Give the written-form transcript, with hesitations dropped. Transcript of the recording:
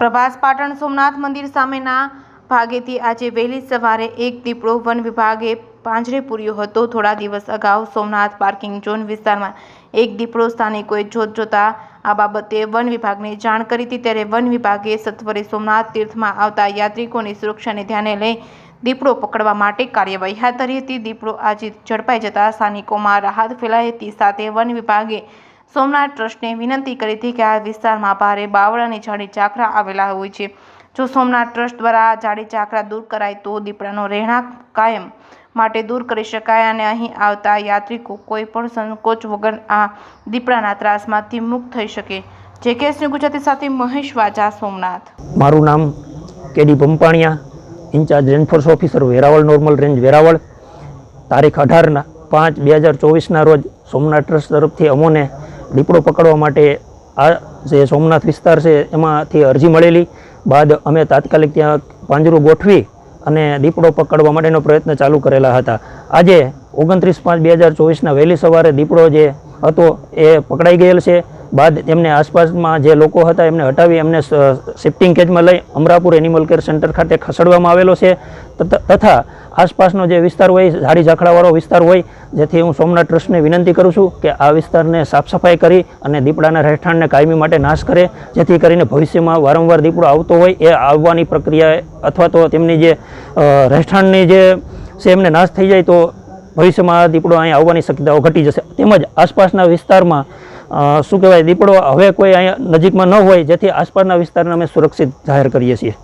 પ્રભાસ પાટણ સોમનાથ મંદિર સામેના ભાગેથી આજે વહેલી સવારે એક દીપડો વન વિભાગે પાંજરે પૂર્યો હતો। થોડા દિવસ અગાઉ સોમનાથ પાર્કિંગ ઝોન વિસ્તારમાં એક દીપડો સ્થાનિકોએ જોતા આ બાબતે વન વિભાગને જાણ કરી હતી। ત્યારે વન વિભાગે સત્વરે સોમનાથ તીર્થમાં આવતા યાત્રિકોની સુરક્ષાને ધ્યાને લઈ દીપડો પકડવા માટે કાર્યવાહી હાથ ધરી હતી। દીપડો આજે ઝડપાઈ જતા સ્થાનિકોમાં રાહત ફેલાઈ હતી। સાથે વન વિભાગે સોમનાથ ટ્રસ્ટને વિનંતી કરી હતી કે આ વિસ્તારમાં ભારે બાવળ અને ઝાડી ઝાકરા આવેલા હોય છે। જો સોમનાથ ટ્રસ્ટ દ્વારા ઝાડી ઝાકરા દૂર કરાય તો દીપડાનો રહેણાંક કાયમ માટે દૂર કરી શકાય અને અહીં આવતા યાત્રિકો કોઈ પણ સંકોચ વગર આ દીપડાના ત્રાસમાંથી મુક્ત થઈ શકે। જેકેએસની ગુજરાતી સાથે મહેશ વાજા, સોમનાથ। મારું નામ KD Pampaniya, incharge range forest officer Veraval normal range Veraval. તારીખ 18/5/2024ના રોજ સોમનાથ ટ્રસ્ટ તરફથી અમોને દીપડો પકડવા માટે આ જે સોમનાથ વિસ્તાર છે એમાંથી અરજી મળેલી બાદ અમે તાત્કાલિક ત્યાં પાંજરું ગોઠવી અને દીપડો પકડવા માટેનો પ્રયત્ન ચાલુ કરેલા હતા। આજે 29/5/2024ના વહેલી સવારે દીપડો જે હતો એ પકડાઈ ગયેલ છે। બાદ તેમને આસપાસમાં જે લોકો હતા એમને હટાવી એમને શિફ્ટિંગ કેજમાં લઈ અમરાપુર એનિમલ કેર સેન્ટર ખાતે ખસેડવામાં આવેલો છે। તથા આસપાસનો જે વિસ્તાર હોય ઝાડી ઝાકડાવાળો વિસ્તાર હોય, જેથી હું સોમનાથ ટ્રસ્ટને વિનંતી કરું છું કે આ વિસ્તારને સાફ સફાઈ કરી અને દીપડાના રહેઠાણને કાયમી માટે નાશ કરે, જેથી કરીને ભવિષ્યમાં વારંવાર દીપડો આવતો હોય એ આવવાની પ્રક્રિયા અથવા તો તેમની જે રહેઠાણની જે છે એમને નાશ થઈ જાય તો ભવિષ્યમાં આ દીપડો અહીં આવવાની શક્યતાઓ ઘટી જશે। તેમજ આસપાસના વિસ્તારમાં શું કહેવાય દીપડો હવે કોઈ અહીંયા નજીકમાં ન હોય, જેથી આસપાસના વિસ્તારને અમે સુરક્ષિત જાહેર કરીએ છીએ।